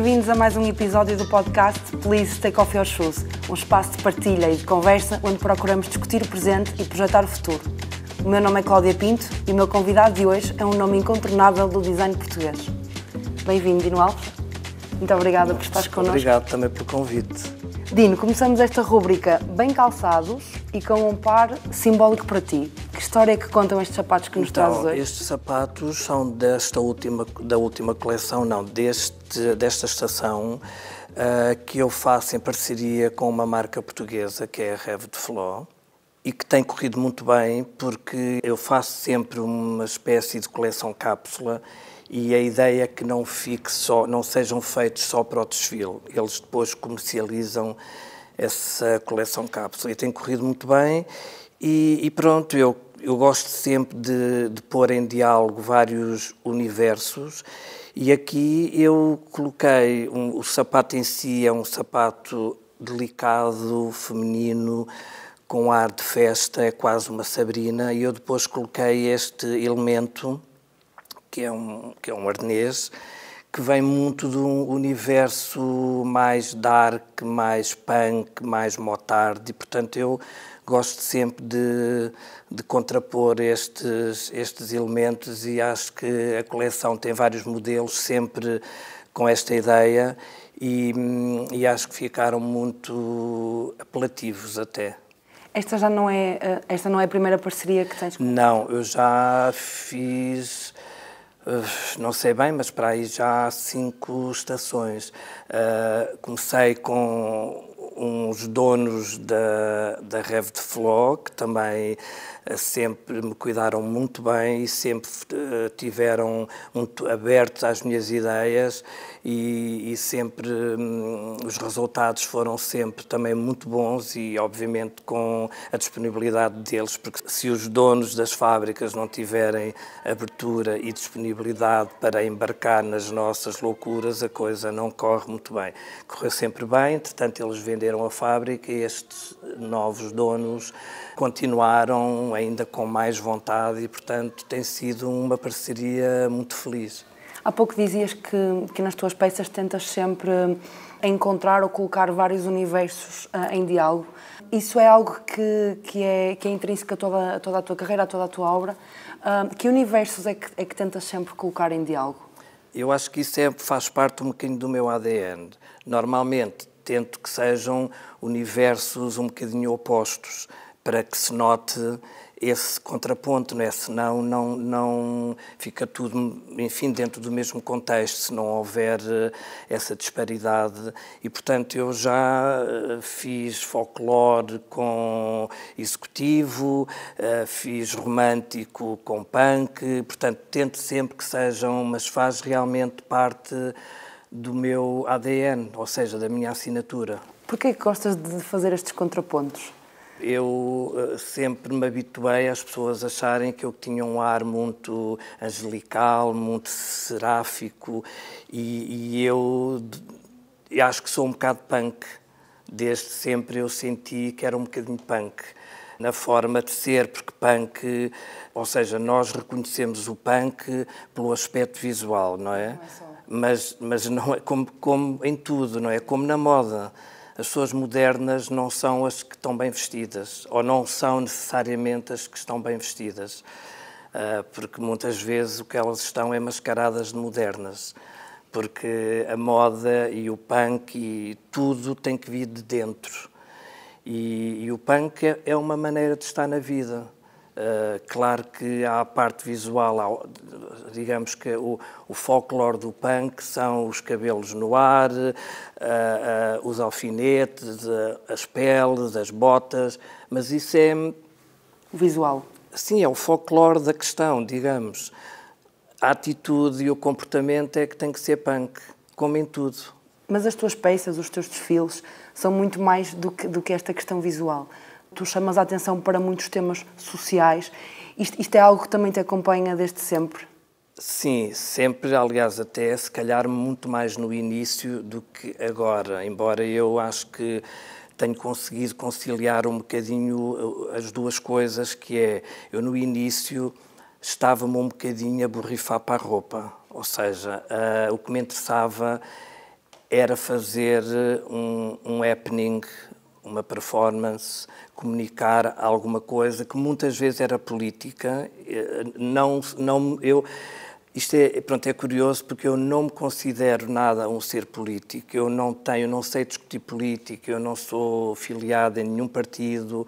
Bem-vindos a mais um episódio do podcast Please Take Off Your Shoes, um espaço de partilha e de conversa onde procuramos discutir o presente e projetar o futuro. O meu nome é Cláudia Pinto e o meu convidado de hoje é um nome incontornável do design português. Bem-vindo, Dino Alves. Muito obrigada por estares connosco. Obrigado também pelo convite. Dino, começamos esta rúbrica bem calçados e com um par simbólico para ti. Que história é que contam estes sapatos que nos trazes hoje? Estes sapatos são da última coleção, não, desta estação, que eu faço em parceria com uma marca portuguesa, que é a Rêve de Fló, e que tem corrido muito bem, porque eu faço sempre uma espécie de coleção cápsula e a ideia é que não sejam feitos só para o desfile. Eles depois comercializam essa coleção cápsula e tem corrido muito bem. E pronto, eu gosto sempre de pôr em diálogo vários universos e aqui eu coloquei, o sapato em si é um sapato delicado, feminino, com ar de festa, é quase uma Sabrina, e eu depois coloquei este elemento, que é um arnês, que vem muito de um universo mais dark, mais punk, mais motard, e portanto eu gosto sempre de contrapor estes elementos e acho que a coleção tem vários modelos sempre com esta ideia e acho que ficaram muito apelativos até. Esta não é a primeira parceria que tens com... Não, eu já fiz, não sei bem, mas para aí já há 5 estações. Comecei com uns donos da Rêve de Fló, que também sempre me cuidaram muito bem e sempre tiveram muito abertos às minhas ideias e sempre os resultados foram sempre também muito bons e obviamente com a disponibilidade deles, porque se os donos das fábricas não tiverem abertura e disponibilidade para embarcar nas nossas loucuras, a coisa não corre muito bem. Correu sempre bem, entretanto eles venderam a fábrica e estes novos donos continuaram ainda com mais vontade e, portanto, tem sido uma parceria muito feliz. Há pouco dizias que nas tuas peças tentas sempre encontrar ou colocar vários universos em diálogo. Isso é algo que é intrínseco a toda a tua carreira, a toda a tua obra. Que universos é que tentas sempre colocar em diálogo? Eu acho que isso faz parte um bocadinho do meu ADN. Normalmente tento que sejam universos um bocadinho opostos, para que se note esse contraponto, não é? Senão não fica tudo, enfim, dentro do mesmo contexto, se não houver essa disparidade. E, portanto, eu já fiz folclore com executivo, fiz romântico com punk, portanto, tento sempre que sejam, mas faz realmente parte do meu ADN, ou seja, da minha assinatura. Porquê que gostas de fazer estes contrapontos? Eu sempre me habituei às pessoas acharem que eu tinha um ar muito angelical, muito seráfico e eu acho que sou um bocado punk. Desde sempre eu senti que era um bocadinho punk na forma de ser, porque punk, ou seja, nós reconhecemos o punk pelo aspecto visual, não é? Mas não é como em tudo, não é? Como na moda. As pessoas modernas não são as que estão bem vestidas, ou não são necessariamente as que estão bem vestidas, porque muitas vezes o que elas estão é mascaradas de modernas, porque a moda e o punk e tudo tem que vir de dentro. E o punk é uma maneira de estar na vida. Claro que há a parte visual, digamos que o folclore do punk são os cabelos no ar, os alfinetes, as peles, as botas, mas isso é... O visual. Sim, é o folclore da questão, digamos. A atitude e o comportamento é que tem que ser punk, como em tudo. Mas as tuas peças, os teus desfiles, são muito mais do que esta questão visual. Tu chamas a atenção para muitos temas sociais. Isto é algo que também te acompanha desde sempre? Sim, sempre, aliás, até se calhar muito mais no início do que agora, embora eu acho que tenho conseguido conciliar um bocadinho as duas coisas, que é, eu no início estava-me um bocadinho a borrifar para a roupa, ou seja, o que me interessava era fazer um happening, uma performance, comunicar alguma coisa que muitas vezes era política. Isto é curioso porque eu não me considero nada um ser político, eu não sei discutir política, eu não sou filiado em nenhum partido,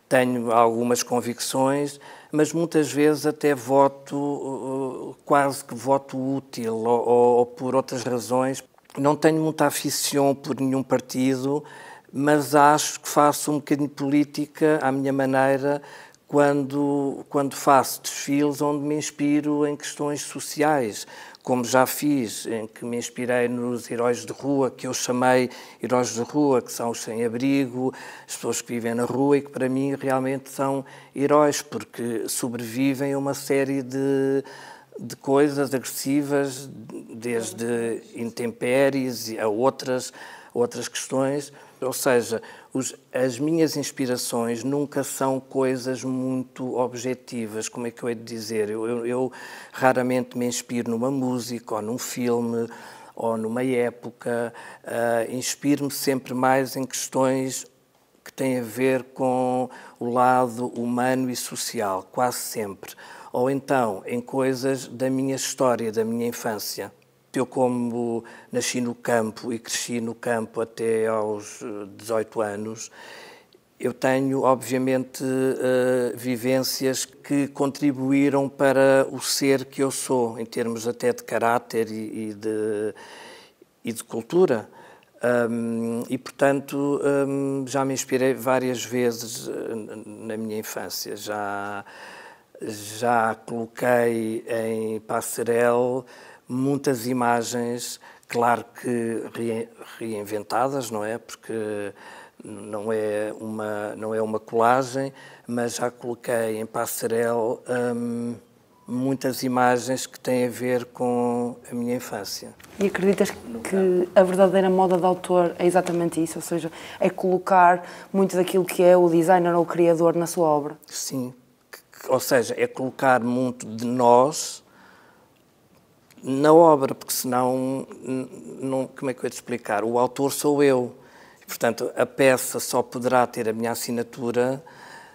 tenho algumas convicções, mas muitas vezes até voto, quase que voto útil ou por outras razões. Não tenho muita aficião por nenhum partido, mas acho que faço um bocadinho de política à minha maneira quando faço desfiles onde me inspiro em questões sociais, como já fiz, em que me inspirei nos heróis de rua, que eu chamei heróis de rua, que são os sem-abrigo, as pessoas que vivem na rua e que para mim realmente são heróis, porque sobrevivem a uma série de coisas agressivas, desde intempéries a outras questões. Ou seja, as minhas inspirações nunca são coisas muito objetivas, como é que eu hei de dizer? Eu raramente me inspiro numa música, ou num filme, ou numa época. Inspiro-me sempre mais em questões que têm a ver com o lado humano e social, quase sempre. Ou então em coisas da minha história, da minha infância. Eu, como nasci no campo e cresci no campo até aos 18 anos, eu tenho, obviamente, vivências que contribuíram para o ser que eu sou, em termos até de caráter e de cultura. E, portanto, já me inspirei várias vezes na minha infância. Já coloquei em passarela muitas imagens, claro que reinventadas, não é? Porque não é uma colagem, mas já coloquei em passarela muitas imagens que têm a ver com a minha infância. E acreditas que a verdadeira moda de autor é exatamente isso? Ou seja, é colocar muito daquilo que é o designer ou o criador na sua obra? Sim. Ou seja, é colocar muito de nós na obra, porque senão, como é que eu ia te explicar? O autor sou eu. Portanto, a peça só poderá ter a minha assinatura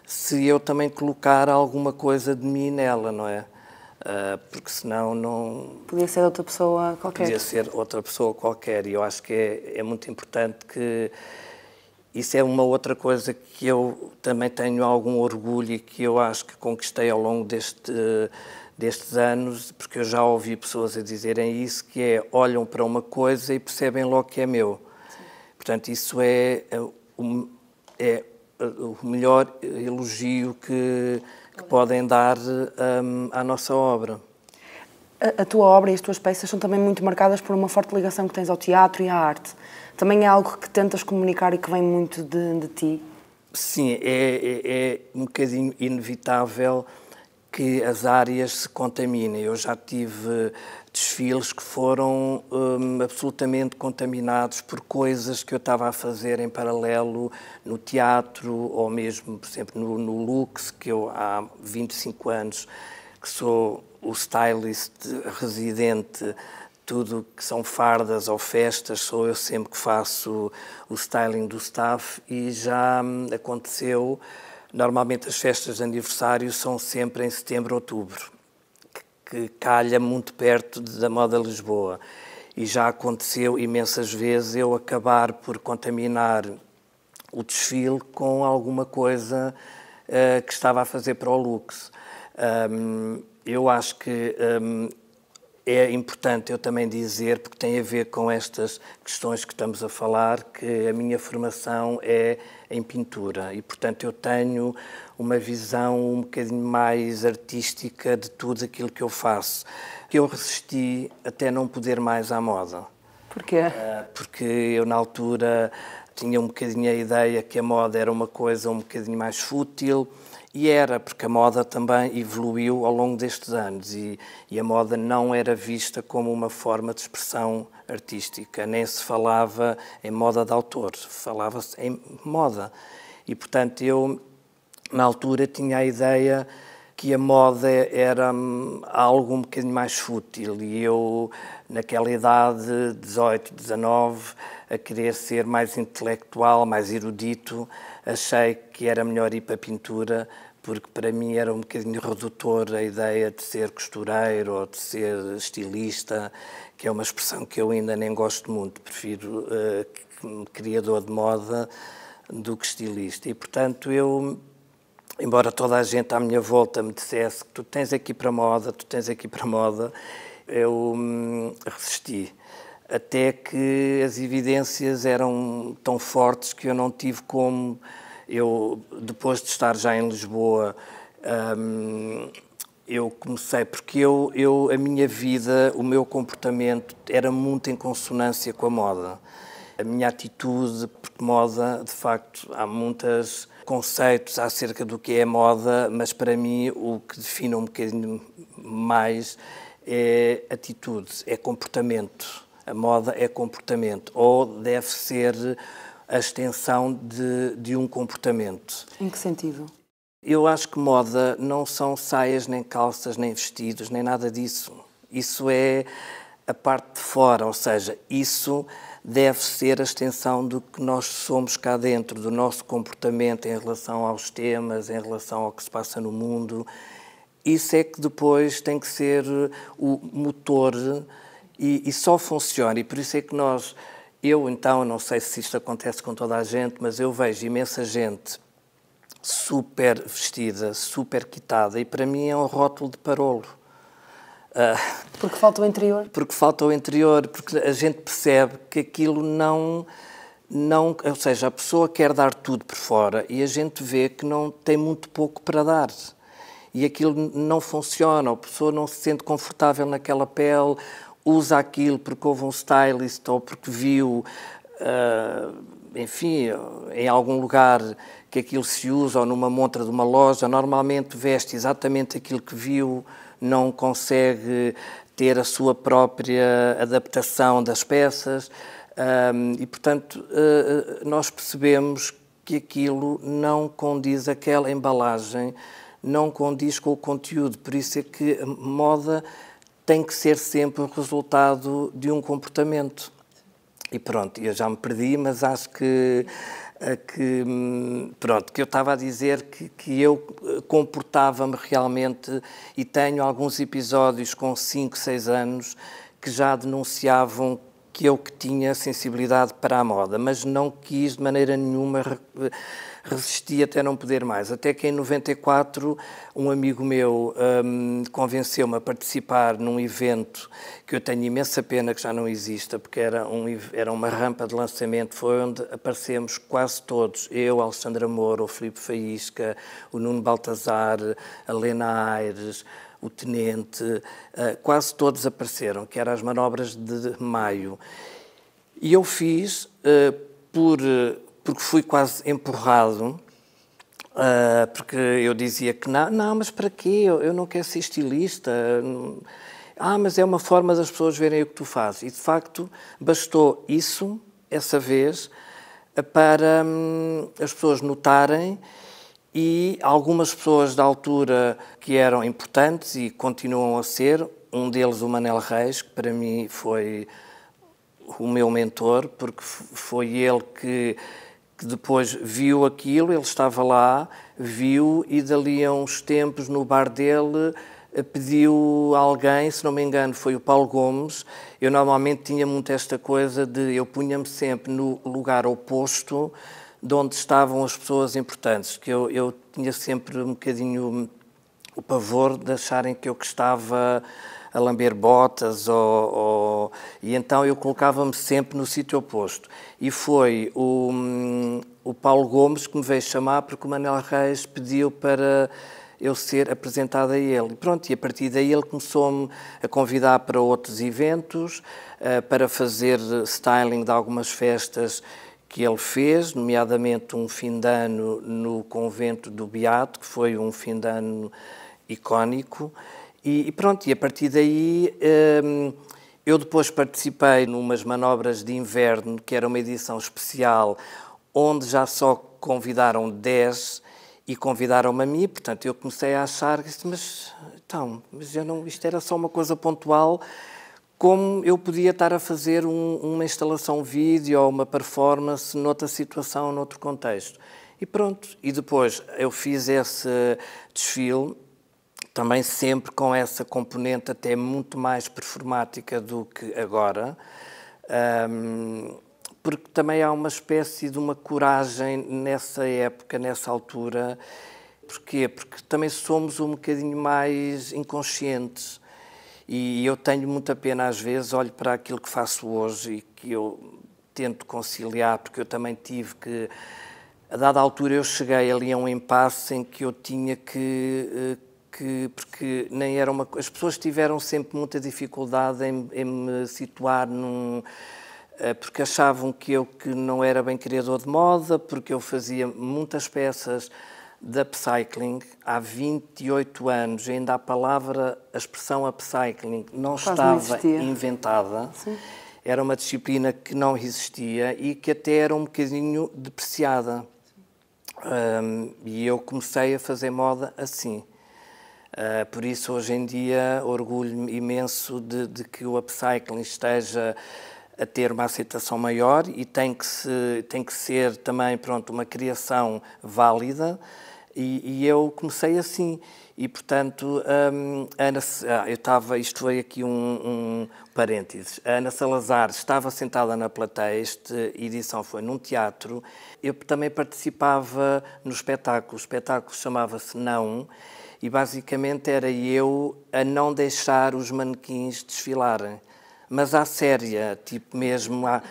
se eu também colocar alguma coisa de mim nela, não é? Porque senão não... Podia ser outra pessoa qualquer. Podia ser outra pessoa qualquer. E eu acho que é muito importante que... Isso é uma outra coisa que eu também tenho algum orgulho e que eu acho que conquistei ao longo destes anos, porque eu já ouvi pessoas a dizerem isso, que é, olham para uma coisa e percebem logo que é meu. Sim. Portanto, isso é o melhor elogio que podem dar à nossa obra. A tua obra e as tuas peças são também muito marcadas por uma forte ligação que tens ao teatro e à arte. Também é algo que tentas comunicar e que vem muito de ti? Sim, é um bocadinho inevitável que as áreas se contaminem. Eu já tive desfiles que foram absolutamente contaminados por coisas que eu estava a fazer em paralelo no teatro ou mesmo, por exemplo, no Lux, que eu há 25 anos que sou o stylist residente. Tudo que são fardas ou festas, sou eu sempre que faço o styling do staff e já aconteceu. Normalmente as festas de aniversário são sempre em setembro, outubro, que calha muito perto da Moda Lisboa. E já aconteceu imensas vezes eu acabar por contaminar o desfile com alguma coisa que estava a fazer para o Lux. Eu acho que é importante eu também dizer, porque tem a ver com estas questões que estamos a falar, que a minha formação é em pintura e, portanto, eu tenho uma visão um bocadinho mais artística de tudo aquilo que eu faço. Eu resisti até não poder mais à moda. Porquê? Porque eu, na altura, tinha um bocadinho a ideia que a moda era uma coisa um bocadinho mais fútil. E era, porque a moda também evoluiu ao longo destes anos e a moda não era vista como uma forma de expressão artística, nem se falava em moda de autor, falava-se em moda. E, portanto, eu, na altura, tinha a ideia que a moda era algo um bocadinho mais fútil e eu, naquela idade, 18, 19, a querer ser mais intelectual, mais erudito, achei que era melhor ir para a pintura, porque para mim era um bocadinho redutor a ideia de ser costureiro ou de ser estilista, que é uma expressão que eu ainda nem gosto muito, prefiro criador de moda do que estilista. E, portanto, eu, embora toda a gente à minha volta me dissesse que tu tens aqui para moda, tu tens aqui para moda, eu resisti. Até que as evidências eram tão fortes que eu não tive como... Eu, depois de estar já em Lisboa, eu comecei, porque a minha vida, o meu comportamento era muito em consonância com a moda. A minha atitude, porque moda, de facto, há muitos conceitos acerca do que é moda, mas para mim o que define um bocadinho mais é atitude, é comportamento. A moda é comportamento, ou deve ser a extensão de um comportamento. Em que sentido? Eu acho que moda não são saias, nem calças, nem vestidos, nem nada disso. Isso é a parte de fora, ou seja, isso deve ser a extensão do que nós somos cá dentro, do nosso comportamento em relação aos temas, em relação ao que se passa no mundo. Isso é que depois tem que ser o motor e só funciona. E por isso é que eu então, não sei se isto acontece com toda a gente, mas eu vejo imensa gente super vestida, super quitada, e para mim é um rótulo de parolo. Porque falta o interior? Porque falta o interior, porque a gente percebe que aquilo não... Ou seja, a pessoa quer dar tudo por fora e a gente vê que não tem muito pouco para dar. E aquilo não funciona, a pessoa não se sente confortável naquela pele, usa aquilo porque houve um stylist ou porque viu, enfim, em algum lugar que aquilo se usa ou numa montra de uma loja, normalmente veste exatamente aquilo que viu, não consegue ter a sua própria adaptação das peças e, portanto, nós percebemos que aquilo não condiz, aquela embalagem não condiz com o conteúdo, por isso é que a moda tem que ser sempre o resultado de um comportamento. E pronto, eu já me perdi, mas acho que eu estava a dizer que eu comportava-me realmente e tenho alguns episódios com 5, 6 anos que já denunciavam que eu tinha sensibilidade para a moda, mas não quis de maneira nenhuma resisti até não poder mais. Até que em 94 um amigo meu convenceu-me a participar num evento que eu tenho imensa pena que já não exista, porque era uma rampa de lançamento, foi onde aparecemos quase todos, eu, Alexandra Moura, o Filipe Faísca, o Nuno Baltazar, a Lena Aires, o Tenente, quase todos apareceram, que eram as manobras de maio. E eu fiz porque fui quase empurrado, porque eu dizia que não, mas para quê? Eu não quero ser estilista. Mas é uma forma das pessoas verem o que tu fazes. E, de facto, bastou isso, essa vez, para as pessoas notarem e algumas pessoas da altura que eram importantes e continuam a ser, um deles o Manel Reis, que para mim foi o meu mentor, porque foi ele que depois viu aquilo, ele estava lá, viu e dali a uns tempos no bar dele pediu a alguém, se não me engano foi o Paulo Gomes. Eu normalmente tinha muito esta coisa eu punha-me sempre no lugar oposto de onde estavam as pessoas importantes, que eu tinha sempre um bocadinho o pavor de acharem que eu que estava a lamber botas, e então eu colocava-me sempre no sítio oposto. E foi o Paulo Gomes que me veio chamar porque o Manel Reis pediu para eu ser apresentado a ele. E pronto, e a partir daí ele começou-me a convidar para outros eventos, para fazer styling de algumas festas que ele fez, nomeadamente um fim de ano no convento do Beato, que foi um fim de ano icónico. E pronto, e a partir daí eu depois participei numas manobras de inverno, que era uma edição especial, onde já só convidaram 10, E convidaram-me a mim, portanto, eu comecei a achar, mas isto era só uma coisa pontual, como eu podia estar a fazer uma instalação vídeo ou uma performance noutra situação, noutro contexto. E pronto, e depois eu fiz esse desfile, também sempre com essa componente até muito mais performática do que agora, porque também há uma espécie de uma coragem nessa época, nessa altura. Porquê? Porque também somos um bocadinho mais inconscientes. E eu tenho muita pena, às vezes, olho para aquilo que faço hoje e que eu tento conciliar, porque eu também tive que... A dada altura eu cheguei ali a um impasse em que eu tinha porque nem era uma... As pessoas tiveram sempre muita dificuldade em me situar porque achavam que eu não era bem criador de moda, porque eu fazia muitas peças de upcycling há 28 anos, ainda a expressão upcycling não estava inventada. Sim. Era uma disciplina que não existia e que até era um bocadinho depreciada. E eu comecei a fazer moda assim. Por isso, hoje em dia, orgulho-me imenso de que o upcycling esteja a ter uma aceitação maior e tem que ser também, pronto, uma criação válida. E eu comecei assim. E, portanto, isto foi aqui um parênteses. A Ana Salazar estava sentada na plateia, esta edição foi num teatro. Eu também participava no espetáculo. O espetáculo chamava-se Não, e basicamente era eu a não deixar os manequins desfilarem. Mas à séria, tipo mesmo a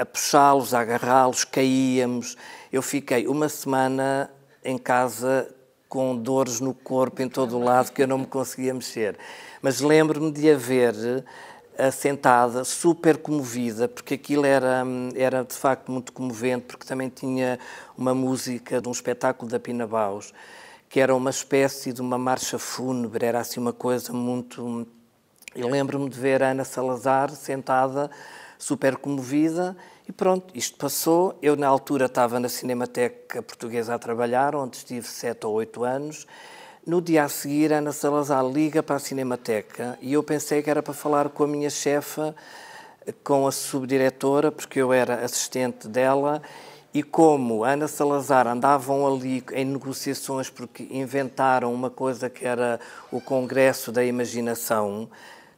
puxá-los, a agarrá-los, caíamos. Eu fiquei uma semana em casa com dores no corpo em todo o lado, que eu não me conseguia mexer. Mas lembro-me de a ver sentada, super comovida, porque aquilo era de facto muito comovente, porque também tinha uma música de um espetáculo da Pina Bausch, que era uma espécie de uma marcha fúnebre, era assim uma coisa muito... E lembro-me de ver a Ana Salazar sentada, super comovida, e pronto, isto passou. Eu, na altura, estava na Cinemateca Portuguesa a trabalhar, onde estive 7 ou 8 anos. No dia a seguir, a Ana Salazar liga para a Cinemateca e eu pensei que era para falar com a minha chefa, com a subdiretora, porque eu era assistente dela, e como a Ana Salazar andavam ali em negociações porque inventaram uma coisa que era o Congresso da Imaginação,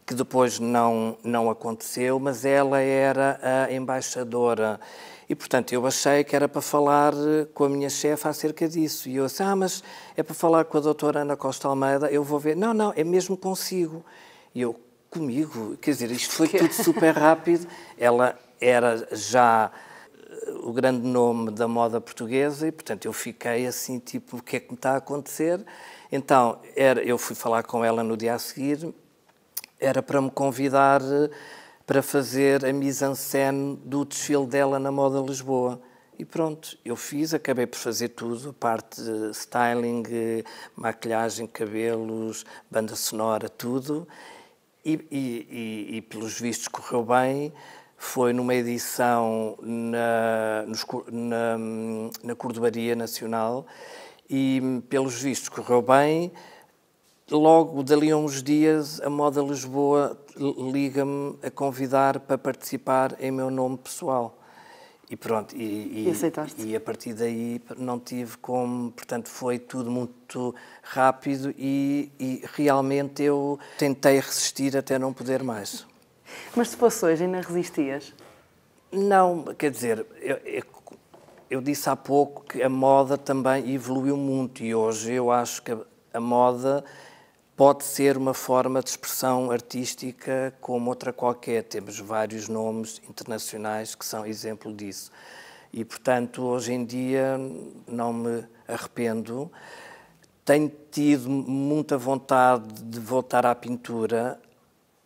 que depois não aconteceu, mas ela era a embaixadora. E, portanto, eu achei que era para falar com a minha chefe acerca disso. E eu disse, mas é para falar com a doutora Ana Costa Almeida, eu vou ver. Não, é mesmo consigo. E eu, comigo? Quer dizer, isto foi tudo super rápido. Ela era já o grande nome da moda portuguesa e, portanto, eu fiquei assim, tipo, o que é que me está a acontecer? Então, eu fui falar com ela no dia a seguir, era para me convidar para fazer a mise-en-scène do desfile dela na Moda Lisboa. E pronto, eu fiz, acabei por fazer tudo, a parte de styling, maquilhagem, cabelos, banda sonora, tudo. E pelos vistos correu bem. Foi numa edição na Cordoaria Nacional e, pelos vistos, correu bem. Logo, dali a uns dias, a Moda Lisboa liga-me a convidar para participar em meu nome pessoal. E pronto, e aceitaste? E a partir daí não tive como... Portanto, foi tudo muito rápido e realmente eu tentei resistir até não poder mais. Mas se fosse hoje, ainda resistias? Não, quer dizer, eu disse há pouco que a moda também evoluiu muito e hoje eu acho que a moda pode ser uma forma de expressão artística como outra qualquer. Temos vários nomes internacionais que são exemplo disso. E, portanto, hoje em dia não me arrependo. Tenho tido muita vontade de voltar à pintura.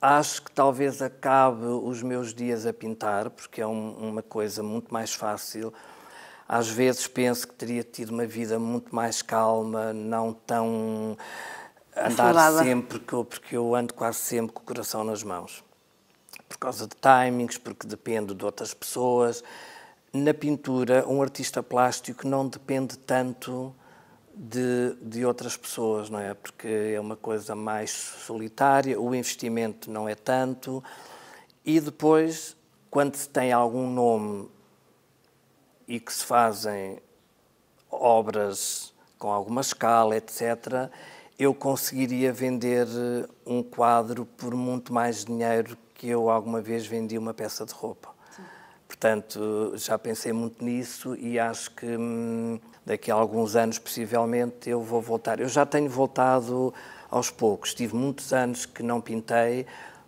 Acho que talvez acabe os meus dias a pintar, porque é uma coisa muito mais fácil. Às vezes penso que teria tido uma vida muito mais calma, não tão... andar sempre, porque eu ando quase sempre com o coração nas mãos. Por causa de timings, porque dependo de outras pessoas. Na pintura, um artista plástico não depende tanto de outras pessoas, não é? Porque é uma coisa mais solitária, o investimento não é tanto, e depois, quando se tem algum nome e que se fazem obras com alguma escala, etc., eu conseguiria vender um quadro por muito mais dinheiro que eu alguma vez vendi uma peça de roupa. Sim. Portanto, já pensei muito nisso e acho que daqui a alguns anos, possivelmente, eu vou voltar. Eu já tenho voltado aos poucos. Tive muitos anos que não pintei,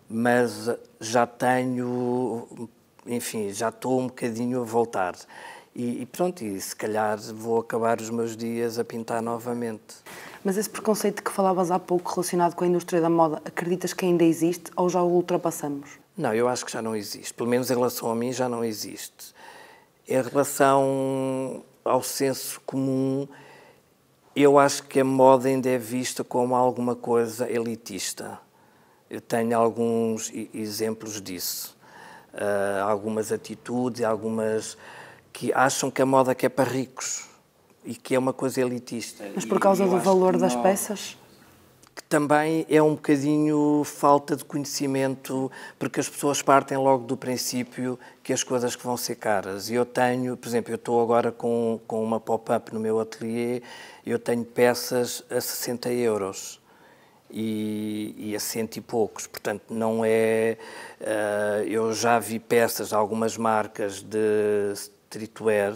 mas já tenho, enfim, já estou um bocadinho a voltar. E pronto, e se calhar vou acabar os meus dias a pintar novamente. Mas esse preconceito que falavas há pouco relacionado com a indústria da moda, acreditas que ainda existe ou já o ultrapassamos? Não, eu acho que já não existe. Pelo menos em relação a mim já não existe. Em relação ao senso comum, eu acho que a moda ainda é vista como alguma coisa elitista. Eu tenho alguns exemplos disso. Algumas atitudes, algumas que acham que a moda é para ricos e que é uma coisa elitista. Mas por causa do valor das peças? Que também é um bocadinho falta de conhecimento, porque as pessoas partem logo do princípio que as coisas que vão ser caras. E eu tenho, por exemplo, eu estou agora com uma pop-up no meu ateliê, eu tenho peças a 60 euros e a 100 e poucos. Portanto, não é... eu já vi peças de algumas marcas de streetwear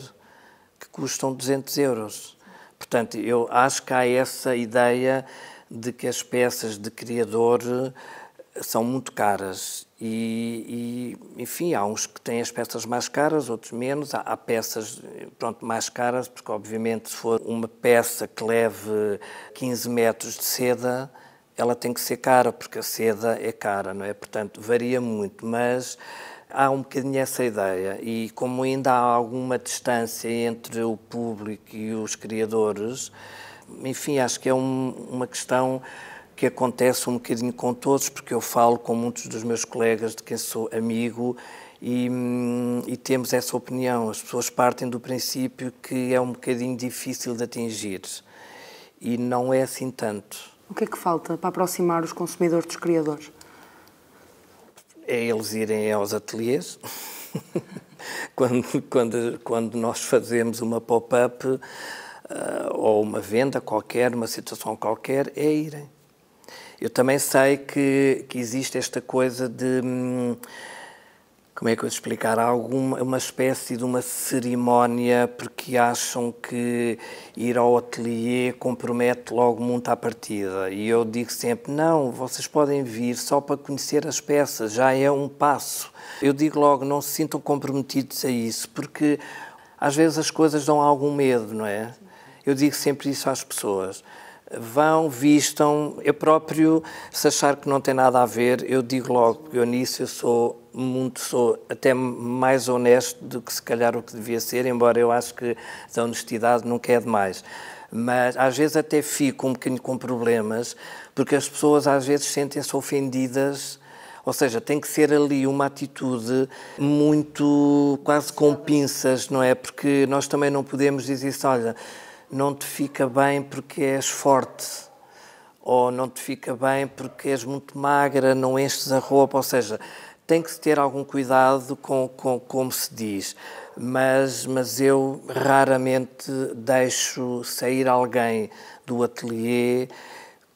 que custam 200 euros. Portanto, eu acho que há essa ideia de que as peças de criador são muito caras enfim, há uns que têm as peças mais caras, outros menos. Há peças, pronto, mais caras, porque obviamente se for uma peça que leve 15 metros de seda, ela tem que ser cara, porque a seda é cara, não é? Portanto, varia muito, mas há um bocadinho essa ideia e como ainda há alguma distância entre o público e os criadores, enfim, acho que é uma questão que acontece um bocadinho com todos, porque eu falo com muitos dos meus colegas de quem sou amigo e temos essa opinião. As pessoas partem do princípio que é um bocadinho difícil de atingir e não é assim tanto. O que é que falta para aproximar os consumidores dos criadores? É eles irem aos ateliês. Quando nós fazemos uma pop-up ou uma venda qualquer, uma situação qualquer, é irem. Eu também sei que existe esta coisa de, como é que eu vou explicar, uma espécie de uma cerimónia, porque acham que ir ao ateliê compromete logo muito à partida. E eu digo sempre, não, vocês podem vir só para conhecer as peças, já é um passo. Eu digo logo, não se sintam comprometidos a isso, porque às vezes as coisas dão algum medo, não é? Eu digo sempre isso às pessoas. Vão, vistam, eu próprio, se achar que não tem nada a ver, eu digo logo, eu nisso eu sou até mais honesto do que se calhar o que devia ser, embora eu acho que a honestidade nunca é demais. Mas às vezes até fico um bocadinho com problemas, porque as pessoas às vezes sentem-se ofendidas, ou seja, tem que ser ali uma atitude muito, quase com pinças, não é? Porque nós também não podemos dizer isso, olha, não te fica bem porque és forte, ou não te fica bem porque és muito magra, não enches a roupa, ou seja, tem que se ter algum cuidado com como se diz, mas eu raramente deixo sair alguém do ateliê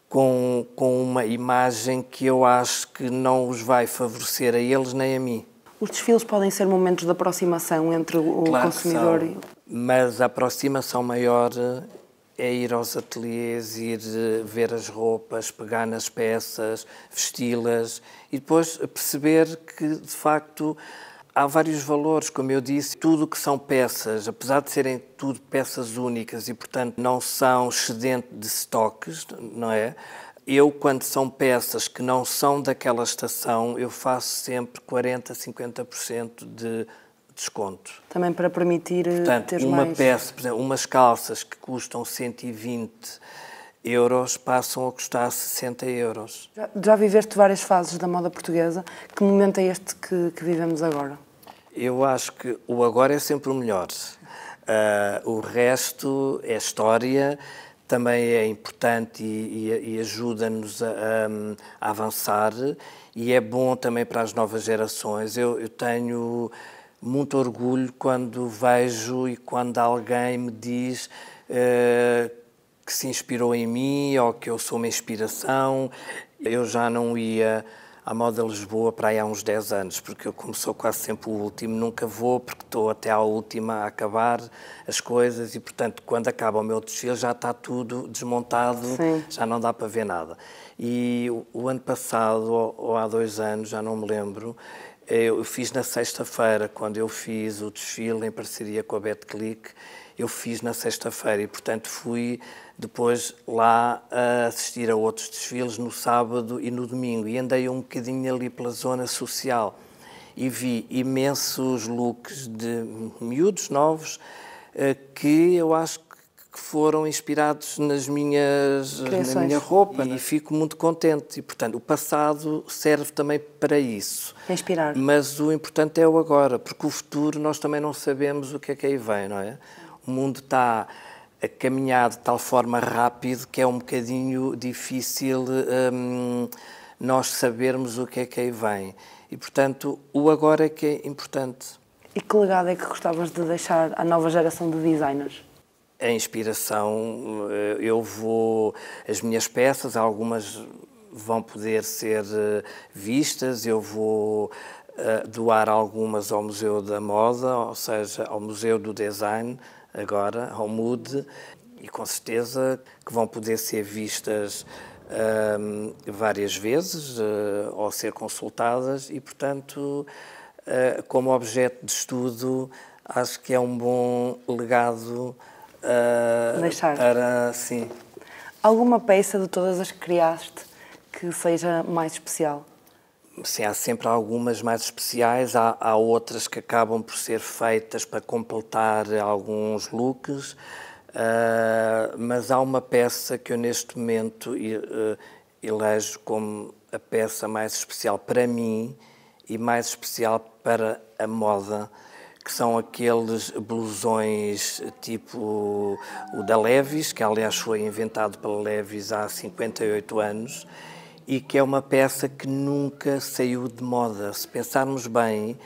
com uma imagem que eu acho que não os vai favorecer a eles nem a mim. Os desfiles podem ser momentos de aproximação entre o consumidor e... Mas a aproximação maior é ir aos ateliês, ir ver as roupas, pegar nas peças, vesti-las e depois perceber que, de facto, há vários valores. Como eu disse, tudo o que são peças, apesar de serem tudo peças únicas e, portanto, não são excedente de estoques, não é? Eu, quando são peças que não são daquela estação, eu faço sempre 40%, 50% de desconto. Também para permitir ter uma mais... peça, por exemplo, umas calças que custam 120 euros passam a custar 60 euros. Já viveste várias fases da moda portuguesa. Que momento é este que vivemos agora? Eu acho que o agora é sempre o melhor. O resto é história. também é importante e ajuda-nos a avançar, e é bom também para as novas gerações. Eu tenho muito orgulho quando vejo e quando alguém me diz que se inspirou em mim ou que eu sou uma inspiração. Eu já não ia à Moda Lisboa para aí há uns 10 anos, porque eu, como sou quase sempre o último, nunca vou, porque estou até à última a acabar as coisas e, portanto, quando acaba o meu desfile já está tudo desmontado, sim, já não dá para ver nada. E o ano passado, ou há 2 anos, já não me lembro, eu fiz na sexta-feira, quando eu fiz o desfile em parceria com a Betclic, eu fiz na sexta-feira e, portanto, fui depois lá a assistir a outros desfiles no sábado e no domingo, e andei um bocadinho ali pela zona social e vi imensos looks de miúdos novos que eu acho que foram inspirados na minha roupa, e fico muito contente. E, portanto, o passado serve também para isso. Inspirar. Mas o importante é o agora, porque o futuro nós também não sabemos o que é que aí vem, não é? O mundo está a caminhar de tal forma rápido que é um bocadinho difícil nós sabermos o que é que aí vem. E, portanto, o agora é que é importante. E que legado é que gostavas de deixar à nova geração de designers? A inspiração, as minhas peças, algumas vão poder ser vistas, eu vou doar algumas ao Museu da Moda, ou seja, ao Museu do Design, agora, ao MUD, e com certeza que vão poder ser vistas várias vezes ou ser consultadas e, portanto, como objeto de estudo, acho que é um bom legado deixar. Sim. Alguma peça de todas as que criaste que seja mais especial? Sim, há sempre algumas mais especiais, há outras que acabam por ser feitas para completar alguns looks, mas há uma peça que eu neste momento elejo como a peça mais especial para mim e mais especial para a moda, que são aqueles blusões tipo o da Levi's, que aliás foi inventado pela Levi's há 58 anos, e que é uma peça que nunca saiu de moda. Se pensarmos bem,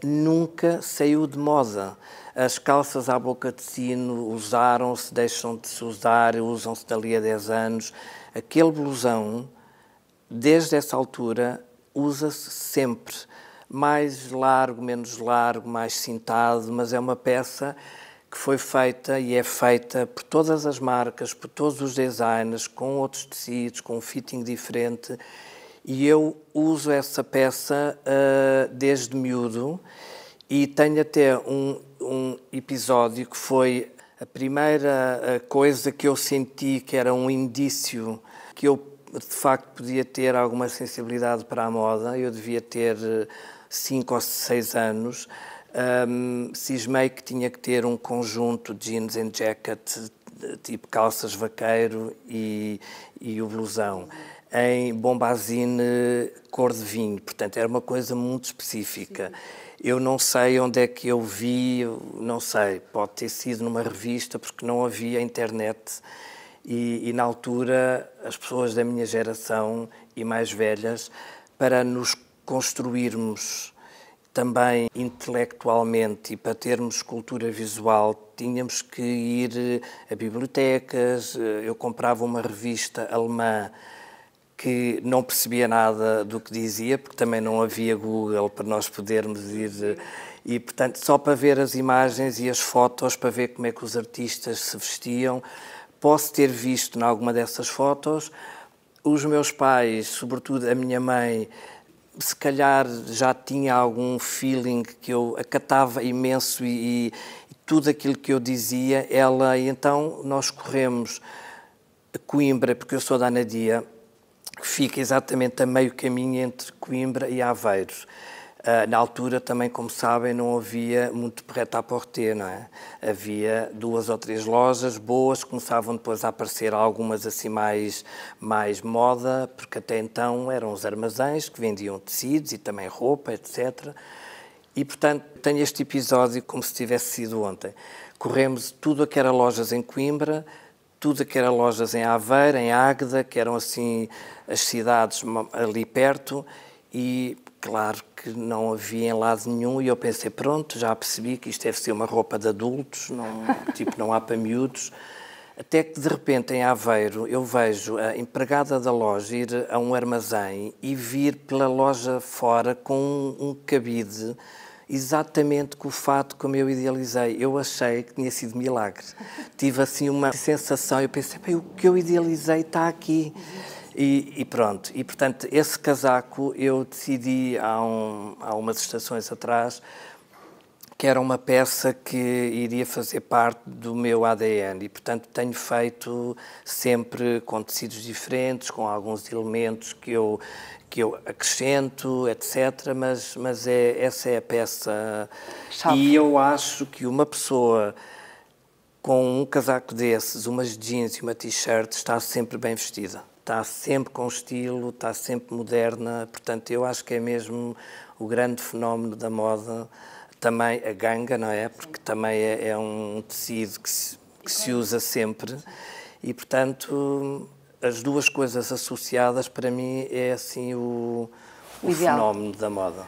nunca saiu de moda. As calças à boca de sino usaram-se, deixam de se usar, usam-se dali a 10 anos. Aquele blusão, desde essa altura, usa-se sempre. Mais largo, menos largo, mais cintado, mas é uma peça que foi feita e é feita por todas as marcas, por todos os designers, com outros tecidos, com um fitting diferente. E eu uso essa peça desde miúdo e tenho até um episódio que foi a primeira coisa que eu senti que era um indício que eu, de facto, podia ter alguma sensibilidade para a moda. Eu devia ter 5 ou 6 anos. Cismei que tinha que ter um conjunto de jeans and jacket, tipo calças vaqueiro e o blusão, em bombazine cor de vinho. Portanto, era uma coisa muito específica. Eu não sei onde é que eu vi, não sei, pode ter sido numa revista, porque não havia internet. E na altura, as pessoas da minha geração e mais velhas, para nos construirmos também intelectualmente e para termos cultura visual, tínhamos que ir a bibliotecas. Eu comprava uma revista alemã que não percebia nada do que dizia, porque também não havia Google para nós podermos ir. E, portanto, só para ver as imagens e as fotos, para ver como é que os artistas se vestiam. Posso ter visto em alguma dessas fotos. Os meus pais, sobretudo a minha mãe, se calhar já tinha algum feeling que eu acatava imenso e tudo aquilo que eu dizia, ela, e então nós corremos a Coimbra, porque eu sou da Anadia, que fica exatamente a meio caminho entre Coimbra e Aveiro. Na altura também, como sabem, não havia muito prêt-à-porter, não é? Havia 2 ou 3 lojas boas, começavam depois a aparecer algumas assim mais moda, porque até então eram os armazéns que vendiam tecidos e também roupa, etc. E, portanto, tenho este episódio como se tivesse sido ontem. Corremos tudo o que era lojas em Coimbra, tudo que era lojas em Aveiro, em Águeda, que eram assim as cidades ali perto, e claro que não havia em lado nenhum, e eu pensei, pronto, já percebi que isto deve ser uma roupa de adultos, não há para miúdos. Até que, de repente, em Aveiro, eu vejo a empregada da loja ir a um armazém e vir pela loja fora com um cabide exatamente com o fato como eu idealizei. Eu achei que tinha sido milagre. Tive assim uma sensação, eu pensei, bem, o que eu idealizei está aqui. E pronto. E, portanto, esse casaco eu decidi há umas estações atrás que era uma peça que iria fazer parte do meu ADN e, portanto, tenho feito sempre com tecidos diferentes, com alguns elementos que eu acrescento, etc. Mas essa é a peça. Chave. E eu acho que uma pessoa com um casaco desses, umas jeans e uma t-shirt, está sempre bem vestida. Está sempre com estilo, está sempre moderna. Portanto, eu acho que é mesmo o grande fenómeno da moda. Também a ganga, não é? Porque também é um tecido que se usa sempre e, portanto, as duas coisas associadas para mim é assim o fenómeno da moda.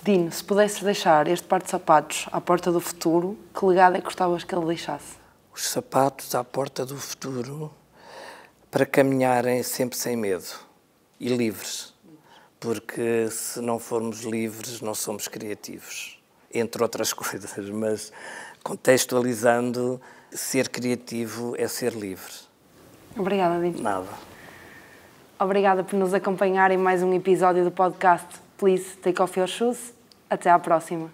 Dino, se pudesses deixar este par de sapatos à porta do futuro, que legado é que gostavas que ele deixasse? Os sapatos à porta do futuro para caminharem sempre sem medo e livres, porque se não formos livres não somos criativos. Entre outras coisas, mas contextualizando, ser criativo é ser livre. Obrigada, Dino. Nada. Obrigada por nos acompanhar em mais um episódio do podcast Please Take Off Your Shoes. Até à próxima.